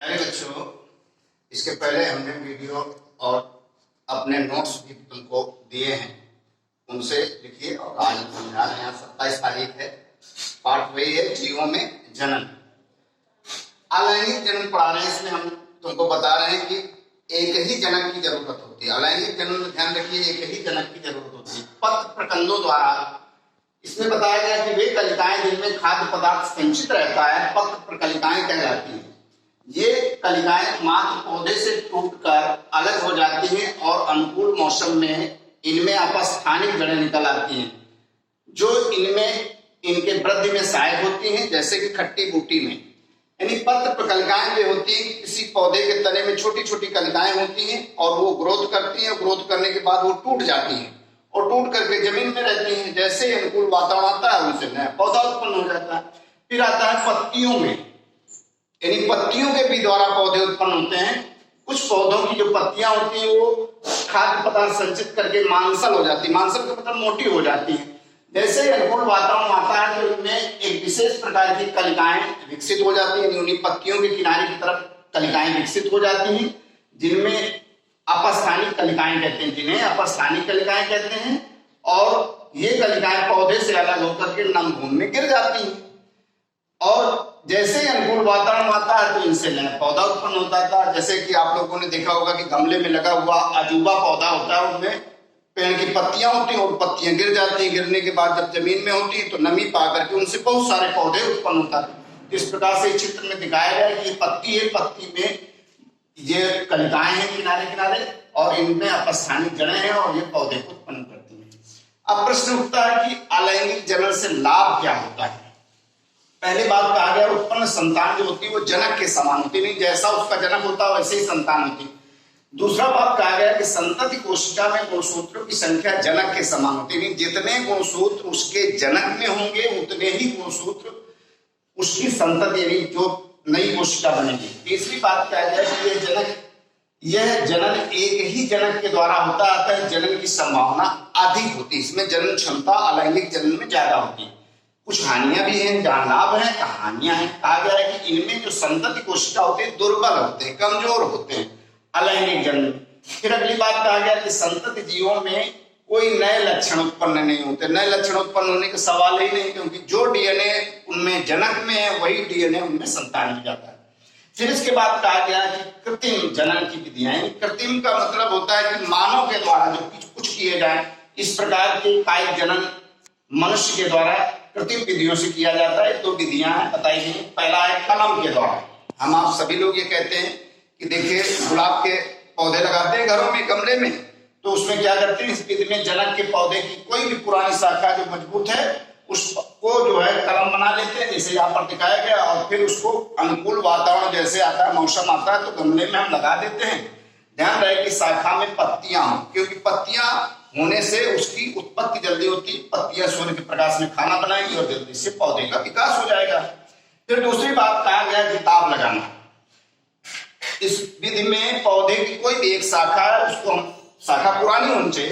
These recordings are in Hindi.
अरे बच्चों, इसके पहले हमने वीडियो और अपने नोट्स भी तुमको दिए हैं, उनसे लिखिए। और आज हम समझा रहे हैं, 27 तारीख है, पाठ वही है जीवों में जनन। अलैंगिक जनन पढ़ा रहे हैं, इसमें हम तुमको बता रहे हैं कि एक ही जनक की जरूरत होती है। अलैंगिक जनन में ध्यान रखिए, एक ही जनक की जरूरत होती है। पत्र प्रकंदों द्वारा इसमें बताया गया कि वे कलिकाएं जिनमें खाद्य पदार्थ संचित रहता है पत्र प्रकलिकाएं कहलाती हैं। ये कलिकाएं मात्र पौधे से टूटकर अलग हो जाती हैं और अनुकूल मौसम में इनमें अपस्थानिक जड़ें निकल आती हैं, जो इनमें इनके वृद्धि में सहायक होती हैं, जैसे कि खट्टी बूटी में। यानी पत्र प्रकलिकाएं जो होती हैं, किसी पौधे के तने में छोटी छोटी कलिकाएं होती हैं और वो ग्रोथ करती हैं। ग्रोथ करने के बाद वो टूट जाती हैं और टूट करके जमीन में रहती हैं। जैसे अनुकूल वातावरण आता है, उनसे नया पौधा उत्पन्न हो जाता है। फिर आता है पत्तियों में, यानी पत्तियों के भी द्वारा पौधे उत्पन्न होते हैं। कुछ पौधों की जो पत्तियां होती हैं वो खाद्य पदार्थ संचित करके मांसल हो जाती है, मांसल का मतलब मोटी हो जाती है। जैसे अनुकूल वातावरण आता है तो इनमें एक विशेष प्रकार की कलिकाएं विकसित हो जाती हैं। उन्हीं पत्तियों के किनारे की तरफ कलिकाएं विकसित हो जाती हैं, जिनमें अपस्थानिक कलिकाएं कहते हैं, जिन्हें अपस्थानिक कलिकाएं कहते हैं। और ये कलिकाएं पौधे से अलग होकर के नम भूमि में गिर जाती हैं। और जैसे अनुकूल वातावरण आता है तो इनसे नया पौधा उत्पन्न होता था। जैसे कि आप लोगों ने देखा होगा कि गमले में लगा हुआ अजूबा पौधा होता है, उनमें पेड़ की पत्तियां होती हैं और पत्तियां गिर जाती हैं। गिरने के बाद जब जमीन में होती है तो नमी पा करके उनसे बहुत सारे पौधे उत्पन्न होता है। इस प्रकार से चित्र में दिखाया गया है कि ये पत्ती है, पत्ती में ये कलिकाएं हैं किनारे किनारे और इनमें अपस्थानिक जड़ें हैं और ये पौधे को उत्पन्न करती हैं। अब प्रश्न उठता है कि अलैंगिक जनन से लाभ क्या होता है। पहले बात कहा गया, उत्पन्न संतान जो होती है वो जनक के समान होती नहीं, जैसा उसका जनक होता है वैसे ही संतान होती। दूसरा बात कहा गया कि संतति कोशिका में गुणसूत्रों की संख्या जनक के समान होती नहीं, जितने गुणसूत्र उसके जनक में होंगे उतने ही गुणसूत्र उसकी संतति यानी जो नई कोशिका बनेगी। तीसरी बात कहा गया कि यह जनन एक ही जनक के द्वारा होता आता है, जनन की संभावना अधिक होती है। इसमें जनन क्षमता अलैंगिक जनन में ज्यादा होती है। कुछ हानियां भी हैं, जहां लाभ है हानियां हैं। कहा गया है कि इनमें जो संतति कोशिका होते हैं दुर्बल होते हैं, कमजोर होते हैं अलैंगिक जनन। फिर अगली बात कहा गया कि संतति जीवों में कोई नए लक्षण उत्पन्न नहीं होते। नए लक्षण उत्पन्न होने का सवाल ही नहीं, क्योंकि जो डीएनए उनमें जनक में है वही डीएनए उनमें संतान में जाता है। फिर इसके बाद कहा गया कि कृत्रिम जनन की विधियां। कृत्रिम का मतलब होता है कि मानव के द्वारा जो कुछ किए जाए। इस प्रकार के कायिक जनन मनुष्य के द्वारा कृत्रिम विधियों से किया जाता है। तो विधियां बताई गई। पहला है कलम के द्वारा। हम आप सभी लोग ये कहते हैं कि देखिए गुलाब के पौधे लगाते हैं घरों में, गमले में, तो उसमें क्या करते हैं, इस विधि में जनक के पौधे की कोई भी पुरानी शाखा जो मजबूत है उसको जो है कलम बना लेते हैं, जैसे यहाँ पर दिखाया गया। और फिर उसको अनुकूल वातावरण जैसे आता है, मौसम आता है, तो गमले में हम लगा देते हैं। ध्यान रहे कि शाखा में पत्तियां हो, क्योंकि पत्तियां होने से उसकी उत्पत्ति जल्दी होती। पत्तियां सूर्य के प्रकाश में खाना बनाएंगी और जल्दी से पौधे का विकास हो जाएगा। फिर दूसरी बात कहा गया कि ताप लगाना। इस विधि में पौधे की कोई भी एक शाखा है, उसको हम शाखा पुरानी ऊंचे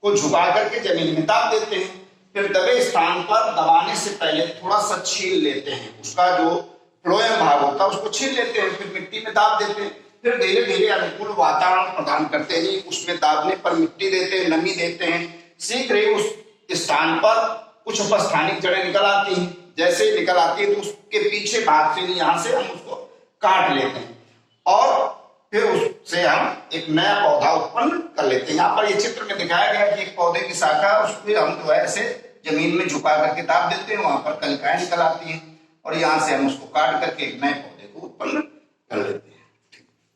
को झुका करके जमीन में दाब देते हैं। फिर दबे स्थान पर दबाने से पहले थोड़ा सा छील लेते हैं, उसका जो फ्लोएम भाग होता है उसको छील लेते हैं। फिर मिट्टी में दाब देते हैं। फिर धीरे धीरे अनुकूल वातावरण प्रदान करते हैं। उसमें दाबने पर मिट्टी देते हैं, नमी देते हैं। शीघ्र ही उस स्थान पर कुछ उपस्थानिक जड़ें निकल आती हैं। जैसे निकल आती है तो उसके पीछे भाग से यहाँ से हम उसको काट लेते हैं और फिर उससे हम एक नया पौधा उत्पन्न कर लेते हैं। यहाँ पर ये चित्र में दिखाया गया है कि एक पौधे की शाखा, उसको हम जो है ऐसे जमीन में झुका करके दाब देते हैं, वहां पर कलिकाएं निकल आती हैं और यहाँ से हम उसको काट करके एक नए पौधे को उत्पन्न कर लेते हैं।